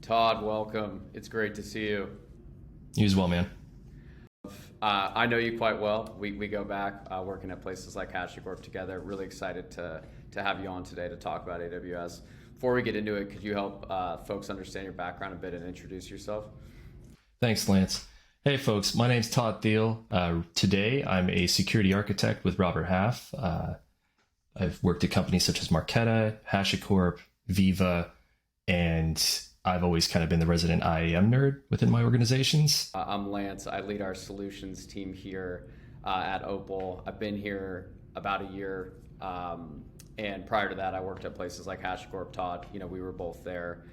Todd, welcome. It's great to see you. You as well, man. I know you quite well. We go back working at places like HashiCorp together. Really excited to have you on today to talk about AWS. Before we get into it, could you help folks understand your background a bit and introduce yourself? Thanks, Lance. Hey, folks. My name's Todd Thiel. Today, I'm a security architect with Robert Half. I've worked at companies such as Marqeta, HashiCorp, Viva, and I've always kind of been the resident IAM nerd within my organizations. I'm Lance. I lead our solutions team here at Opal. I've been here about a year. And prior to that, I worked at places like HashiCorp. Todd, we were both there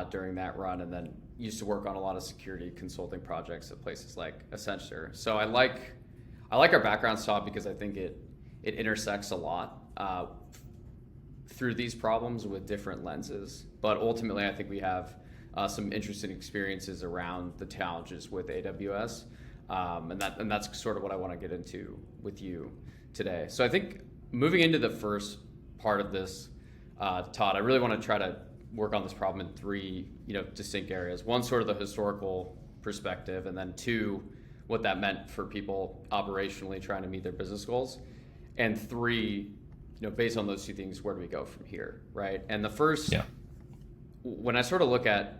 during that run, and then used to work on a lot of security consulting projects at places like Accenture. So I like our backgrounds, Todd, because I think it intersects a lot through these problems with different lenses. But ultimately, I think we have some interesting experiences around the challenges with AWS, and that's sort of what I want to get into with you today. So I think moving into the first part of this, Todd, I really want to try to work on this problem in three distinct areas. One, sort of the historical perspective, and then two, what that meant for people operationally trying to meet their business goals, and three, based on those two things, where do we go from here, right? And the first, when I sort of look at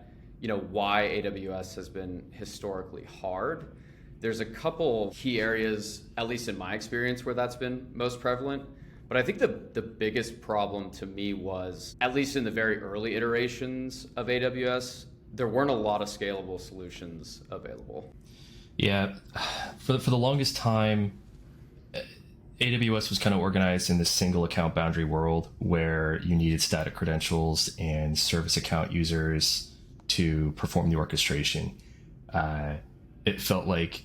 why AWS has been historically hard, there's a couple key areas, at least in my experience, where that's been most prevalent. But I think the biggest problem to me was, at least in the very early iterations of AWS, there weren't a lot of scalable solutions available. Yeah, for the longest time, AWS was kind of organized in this single account boundary world where you needed static credentials and service account users to perform the orchestration. It felt like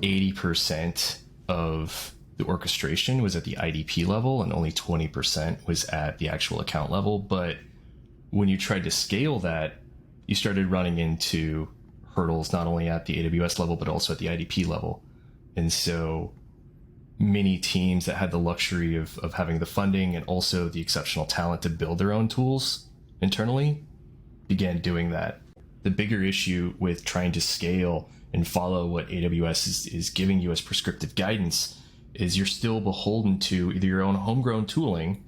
80% of the orchestration was at the IDP level and only 20% was at the actual account level. But when you tried to scale that, you started running into hurdles not only at the AWS level, but also at the IDP level. And so many teams that had the luxury of having the funding and also the exceptional talent to build their own tools internally began doing that. The bigger issue with trying to scale and follow what AWS is giving you as prescriptive guidance is you're still beholden to either your own homegrown tooling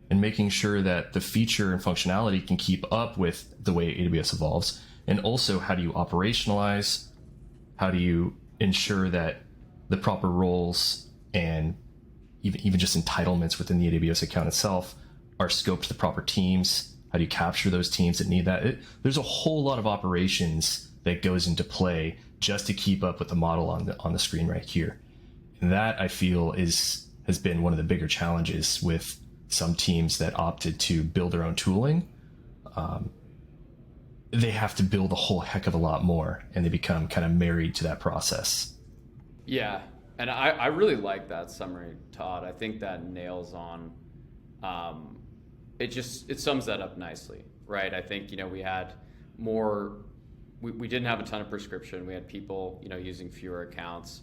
and making sure that the feature and functionality can keep up with the way AWS evolves. And also, how do you operationalize? How do you ensure that the proper roles and even just entitlements within the AWS account itself are scoped to the proper teams? How do you capture those teams that need that? There's a whole lot of operations that goes into play just to keep up with the model on the screen right here. And that, I feel, has been one of the bigger challenges with some teams that opted to build their own tooling. They have to build a whole heck of a lot more, and they become kind of married to that process. Yeah, and I really like that summary, Todd. I think that nails on, it sums that up nicely, right? I think, we had more, we didn't have a ton of prescription. We had people, using fewer accounts.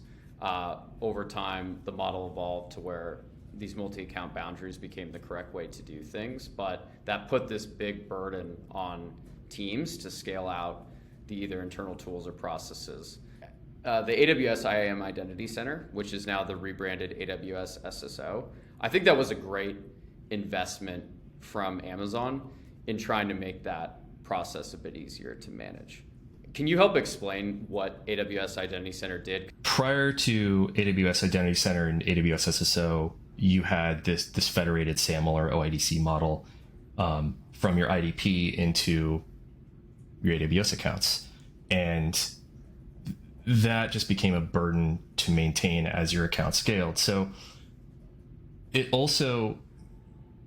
Over time, the model evolved to where these multi-account boundaries became the correct way to do things, but that put this big burden on teams to scale out the either internal tools or processes. The AWS IAM Identity Center, which is now the rebranded AWS SSO, I think that was a great investment from Amazon in trying to make that process a bit easier to manage. Can you help explain what AWS Identity Center did? Prior to AWS Identity Center and AWS SSO, you had this federated SAML or OIDC model from your IDP into your AWS accounts. And that just became a burden to maintain as your account scaled. So it also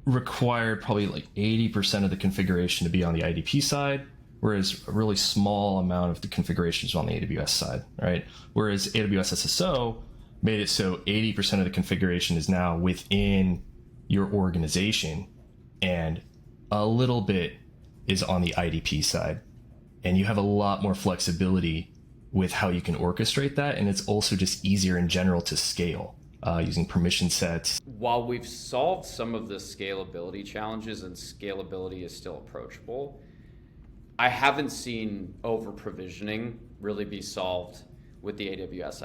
required probably like 80% of the configuration to be on the IDP side, whereas a really small amount of the configurations on the AWS side, right? Whereas AWS SSO made it so 80% of the configuration is now within your organization and a little bit is on the IDP side. And you have a lot more flexibility with how you can orchestrate that. And it's also just easier in general to scale using permission sets. While we've solved some of the scalability challenges and scalability is still approachable, I haven't seen over provisioning really be solved with the AWS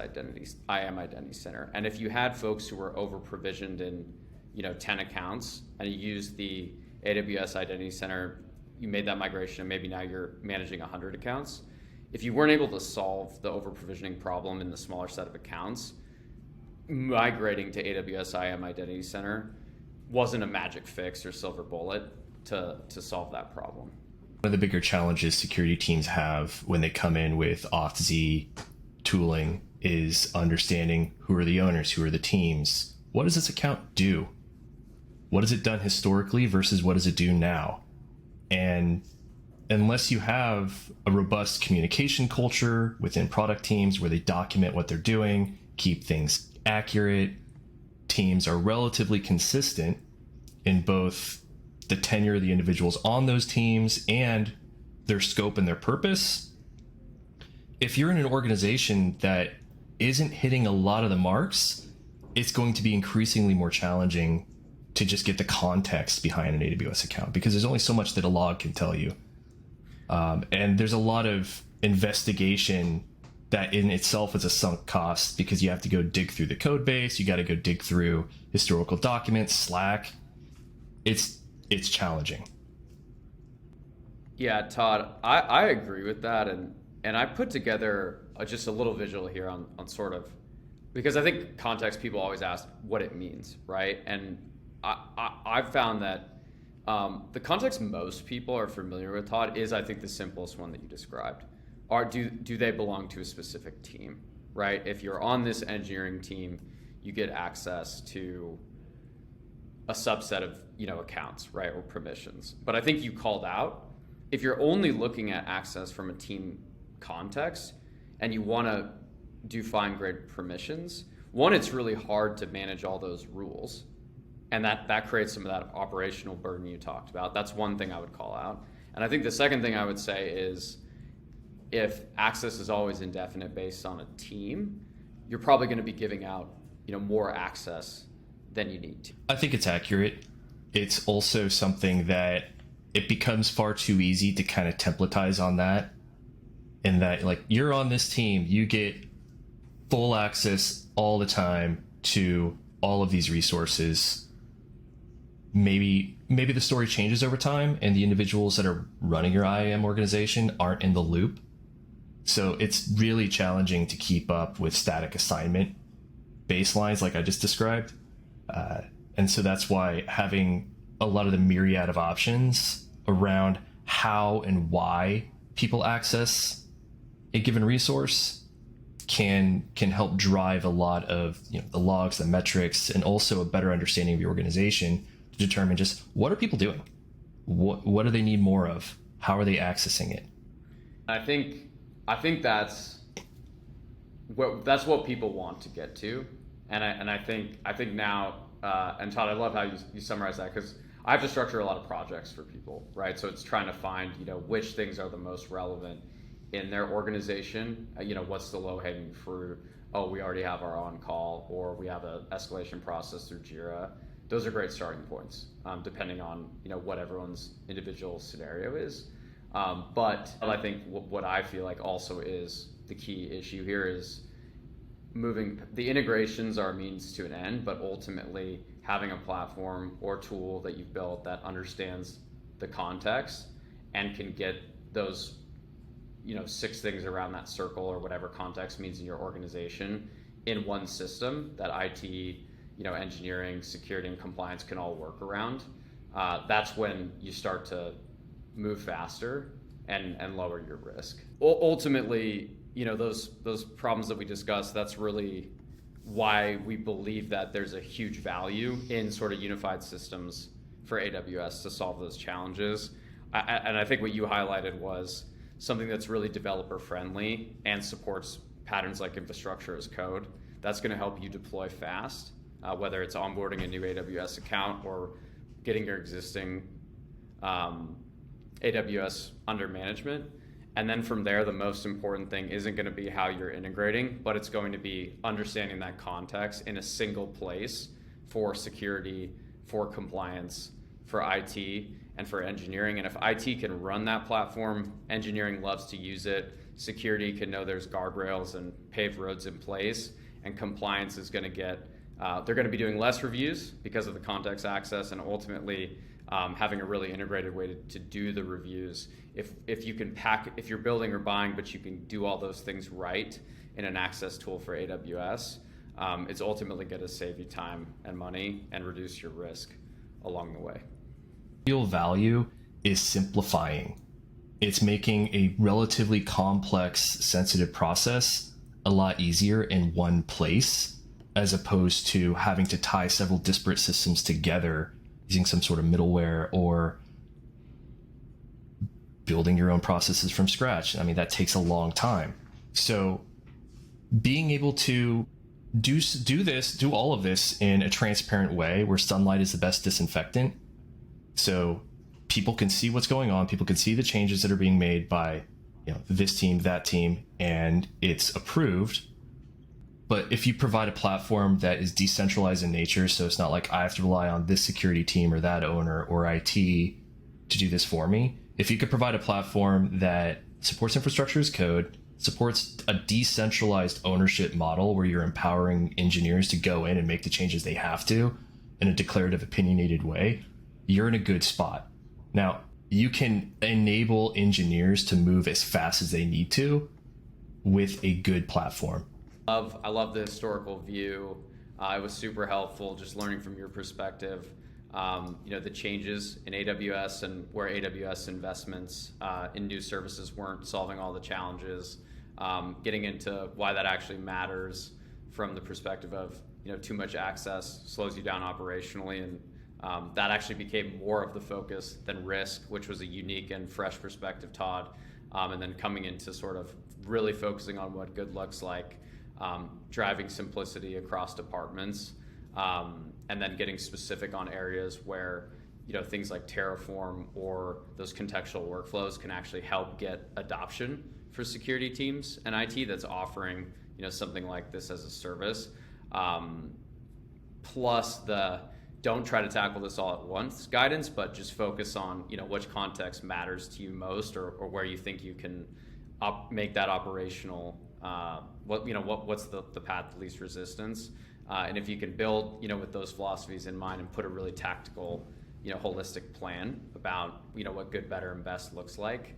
IAM Identity Center. And if you had folks who were over provisioned in 10 accounts and you used the AWS Identity Center, you made that migration and maybe now you're managing 100 accounts. If you weren't able to solve the over provisioning problem in the smaller set of accounts, migrating to AWS IAM Identity Center wasn't a magic fix or silver bullet to solve that problem. One of the bigger challenges security teams have when they come in with Auth0 tooling is understanding who are the owners, who are the teams. What does this account do? What has it done historically versus what does it do now? And unless you have a robust communication culture within product teams where they document what they're doing, keep things accurate, teams are relatively consistent in both the tenure of the individuals on those teams and their scope and their purpose. If you're in an organization that isn't hitting a lot of the marks, it's going to be increasingly more challenging to just get the context behind an AWS account because there's only so much that a log can tell you. And there's a lot of investigation that in itself is a sunk cost because you have to go dig through the code base, you got to go dig through historical documents, Slack. It's challenging. Yeah, Todd, I agree with that. And I put together just a little visual here on sort of, because I think context, people always ask what it means, right? And I've found that the context most people are familiar with, Todd, is I think the simplest one that you described. Do they belong to a specific team, right? If you're on this engineering team, you get access to a subset of accounts, right, or permissions. But I think you called out, if you're only looking at access from a team context and you want to do fine-grained permissions, one, it's really hard to manage all those rules. And that creates some of that operational burden you talked about. That's one thing I would call out. And I think the second thing I would say is if access is always indefinite based on a team, you're probably going to be giving out more access than you need to. I think it's accurate. It's also something that it becomes far too easy to kind of templatize on that. And that, like, you're on this team, you get full access all the time to all of these resources. Maybe the story changes over time and the individuals that are running your IAM organization aren't in the loop. So it's really challenging to keep up with static assignment baselines like I just described. And so that's why having a lot of the myriad of options around how and why people access a given resource can help drive a lot of the logs, the metrics, and also a better understanding of your organization to determine just what are people doing, what do they need more of, how are they accessing it. I think that's what people want to get to, and I think now, and Todd, I love how you summarize that, because I have to structure a lot of projects for people, right? So it's trying to find which things are the most relevant in their organization. What's the low-hanging fruit? Oh, we already have our on-call, or we have an escalation process through Jira. Those are great starting points, depending on what everyone's individual scenario is. But I think what I feel like also is the key issue here is moving. The integrations are a means to an end, but ultimately having a platform or tool that you've built that understands the context and can get those 6 things around that circle or whatever context means in your organization in one system that IT, engineering, security, and compliance can all work around. That's when you start to move faster and lower your risk. Ultimately, those problems that we discussed, that's really why we believe that there's a huge value in sort of unified systems for AWS to solve those challenges. And I think what you highlighted was something that's really developer friendly and supports patterns like infrastructure as code. That's going to help you deploy fast, whether it's onboarding a new AWS account or getting your existing AWS under management. And then from there, the most important thing isn't going to be how you're integrating, but it's going to be understanding that context in a single place for security, for compliance, for IT and for engineering. And if IT can run that platform, engineering loves to use it, security can know there's guardrails and paved roads in place, and compliance is going to get, they're going to be doing less reviews because of the context access, and ultimately having a really integrated way to do the reviews. If you can if you're building or buying, but you can do all those things right in an access tool for AWS, it's ultimately going to save you time and money and reduce your risk along the way. Real value is simplifying. It's making a relatively complex, sensitive process a lot easier in one place, as opposed to having to tie several disparate systems together using some sort of middleware or building your own processes from scratch. I mean, that takes a long time. So being able to do all of this in a transparent way where sunlight is the best disinfectant, so people can see what's going on, people can see the changes that are being made by this team, that team, and it's approved. But if you provide a platform that is decentralized in nature, so it's not like I have to rely on this security team or that owner or IT to do this for me. If you could provide a platform that supports infrastructure as code, supports a decentralized ownership model where you're empowering engineers to go in and make the changes they have to in a declarative, opinionated way, you're in a good spot. Now, you can enable engineers to move as fast as they need to with a good platform. I love the historical view. It was super helpful just learning from your perspective, the changes in AWS and where AWS investments in new services weren't solving all the challenges, getting into why that actually matters from the perspective of, too much access slows you down operationally, and that actually became more of the focus than risk, which was a unique and fresh perspective, Todd. And then coming into sort of really focusing on what good looks like, driving simplicity across departments, and then getting specific on areas where things like Terraform or those contextual workflows can actually help get adoption for security teams and IT that's offering something like this as a service. Plus the don't try to tackle this all at once guidance, but just focus on which context matters to you most, or where you think you can make that operational. What's the path of least resistance, and if you can build with those philosophies in mind and put a really tactical holistic plan about what good, better, and best looks like,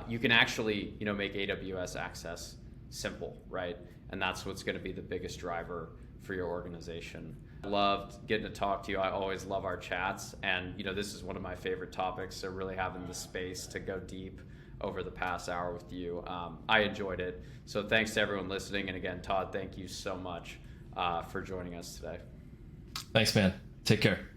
you can actually make AWS access simple, right? And that's what's going to be the biggest driver for your organization. I loved getting to talk to you. I always love our chats, and this is one of my favorite topics, so really having the space to go deep over the past hour with you, I enjoyed it. So thanks to everyone listening, and again, Todd, thank you so much for joining us today. Thanks, man. Take care.